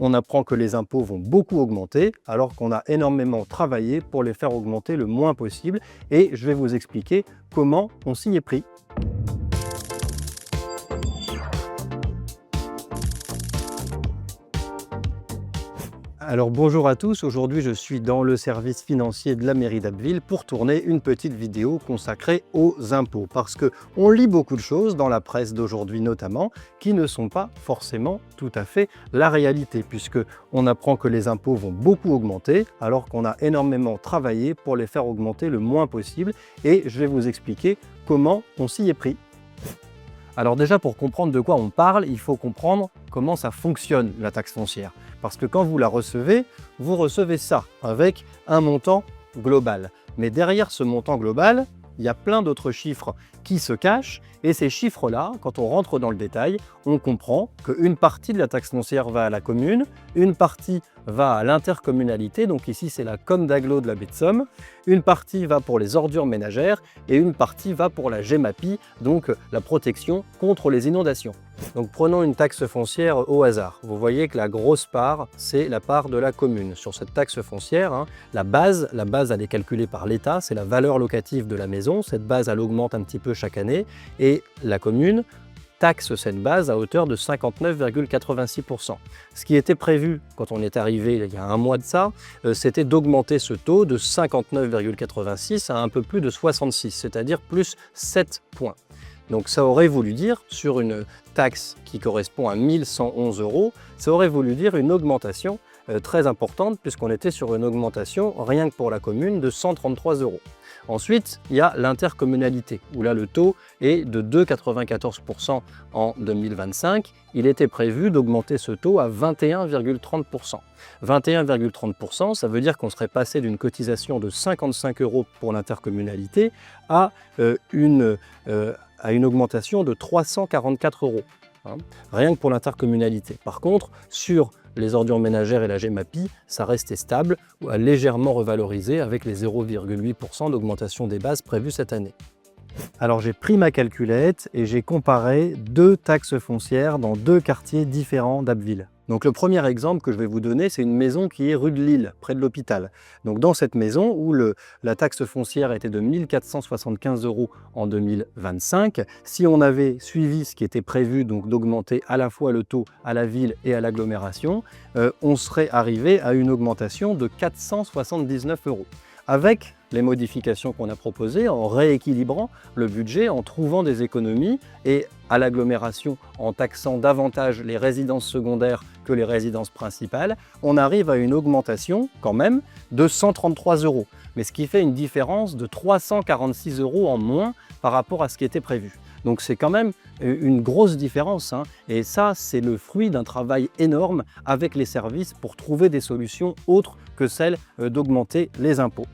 on apprend que les impôts vont beaucoup augmenter alors qu'on a énormément travaillé pour les faire augmenter le moins possible et je vais vous expliquer comment on s'y est pris. Alors bonjour à tous, aujourd'hui je suis dans le service financier de la mairie d'Abbeville pour tourner une petite vidéo consacrée aux impôts. Parce qu'on lit beaucoup de choses dans la presse d'aujourd'hui notamment qui ne sont pas forcément tout à fait la réalité, puisqu'on apprend que les impôts vont beaucoup augmenter alors qu'on a énormément travaillé pour les faire augmenter le moins possible et je vais vous expliquer comment on s'y est pris. Alors déjà, pour comprendre de quoi on parle, il faut comprendre comment ça fonctionne la taxe foncière. Parce que quand vous la recevez, vous recevez ça avec un montant global. Mais derrière ce montant global, il y a plein d'autres chiffres qui se cachent. Et ces chiffres-là, quand on rentre dans le détail, on comprend qu'une partie de la taxe foncière va à la commune, une partie va à l'intercommunalité, donc ici c'est la com d'agglo de la baie de Somme, une partie va pour les ordures ménagères et une partie va pour la GEMAPI, donc la protection contre les inondations. Donc prenons une taxe foncière au hasard. Vous voyez que la grosse part, c'est la part de la commune. Sur cette taxe foncière, la base elle est calculée par l'État, c'est la valeur locative de la maison. Cette base, elle augmente un petit peu chaque année et la commune taxe cette base à hauteur de 59,86%. Ce qui était prévu quand on est arrivé il y a un mois de ça, c'était d'augmenter ce taux de 59,86 à un peu plus de 66, c'est-à-dire plus 7 points. Donc ça aurait voulu dire, sur une taxe qui correspond à 1 111 €, ça aurait voulu dire une augmentation très importante, puisqu'on était sur une augmentation, rien que pour la commune, de 133 €. Ensuite, il y a l'intercommunalité, où là le taux est de 2,94% en 2025. Il était prévu d'augmenter ce taux à 21,30%. 21,30%, ça veut dire qu'on serait passé d'une cotisation de 55 € pour l'intercommunalité à une augmentation de 344 €. Rien que pour l'intercommunalité. Par contre, sur les ordures ménagères et la GEMAPI, ça restait stable ou a légèrement revalorisé avec les 0,8% d'augmentation des bases prévues cette année. Alors j'ai pris ma calculette et j'ai comparé deux taxes foncières dans deux quartiers différents d'Abbeville. Donc le premier exemple que je vais vous donner, c'est une maison qui est rue de Lille, près de l'hôpital. Donc dans cette maison où la taxe foncière était de 1 475 € en 2025, si on avait suivi ce qui était prévu, donc d'augmenter à la fois le taux à la ville et à l'agglomération, on serait arrivé à une augmentation de 479 €. Avec les modifications qu'on a proposées, en rééquilibrant le budget, en trouvant des économies et à l'agglomération, en taxant davantage les résidences secondaires que les résidences principales, on arrive à une augmentation quand même de 133 €. Mais ce qui fait une différence de 346 € en moins par rapport à ce qui était prévu. Donc c'est quand même une grosse différence, et ça c'est le fruit d'un travail énorme avec les services pour trouver des solutions autres que celles d'augmenter les impôts.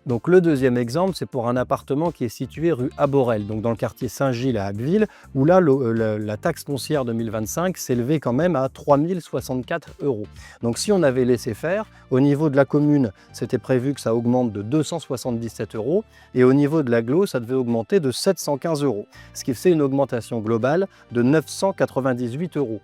Donc le deuxième exemple, c'est pour un appartement qui est situé rue Aborel, donc dans le quartier Saint-Gilles à Abbeville, où là la taxe foncière 2025 s'élevait quand même à 3 064 €. Donc si on avait laissé faire, au niveau de la commune, c'était prévu que ça augmente de 277 € et au niveau de l'agglo, ça devait augmenter de 715 €, ce qui fait une augmentation globale de 998 €.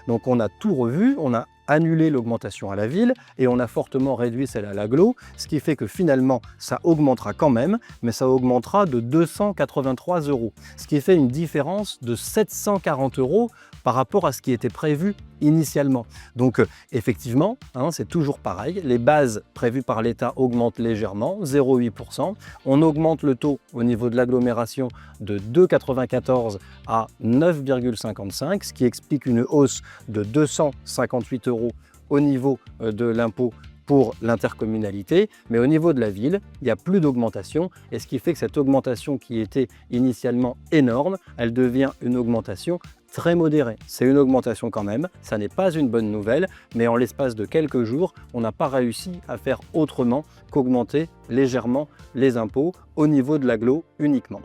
Donc on a tout revu, on a annulé l'augmentation à la ville et on a fortement réduit celle à l'agglo, ce qui fait que finalement ça augmentera quand même, mais ça augmentera de 283 €, ce qui fait une différence de 740 € par rapport à ce qui était prévu initialement. Donc effectivement, c'est toujours pareil, les bases prévues par l'État augmentent légèrement, 0,8%. On augmente le taux au niveau de l'agglomération de 2,94 à 9,55, ce qui explique une hausse de 258 € au niveau de l'impôt pour l'intercommunalité, mais au niveau de la ville, il n'y a plus d'augmentation, et ce qui fait que cette augmentation qui était initialement énorme, elle devient une augmentation très modérée. C'est une augmentation quand même, ça n'est pas une bonne nouvelle, mais en l'espace de quelques jours, on n'a pas réussi à faire autrement qu'augmenter légèrement les impôts au niveau de l'agglo uniquement.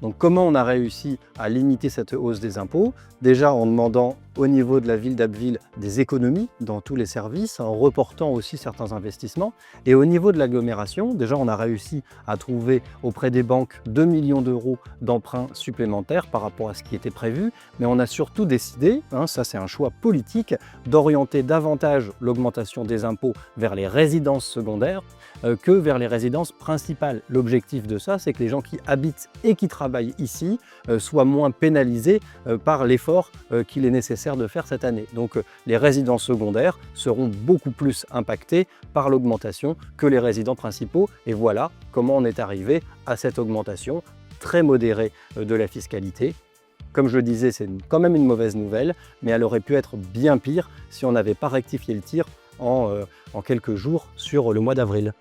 Donc comment on a réussi à limiter cette hausse des impôts? Déjà en demandant au niveau de la ville d'Abbeville des économies dans tous les services, en reportant aussi certains investissements. Et au niveau de l'agglomération, déjà on a réussi à trouver auprès des banques 2 millions d'euros d'emprunts supplémentaires par rapport à ce qui était prévu. Mais on a surtout décidé, ça c'est un choix politique, d'orienter davantage l'augmentation des impôts vers les résidences secondaires que vers les résidences principales. L'objectif de ça, c'est que les gens qui habitent et qui travaillent ici soient moins pénalisés par l'effort qu'il est nécessaire de faire cette année. Donc les résidences secondaires seront beaucoup plus impactées par l'augmentation que les résidents principaux. Et voilà comment on est arrivé à cette augmentation très modérée de la fiscalité. Comme je le disais, c'est quand même une mauvaise nouvelle, mais elle aurait pu être bien pire si on n'avait pas rectifié le tir en quelques jours sur le mois d'avril.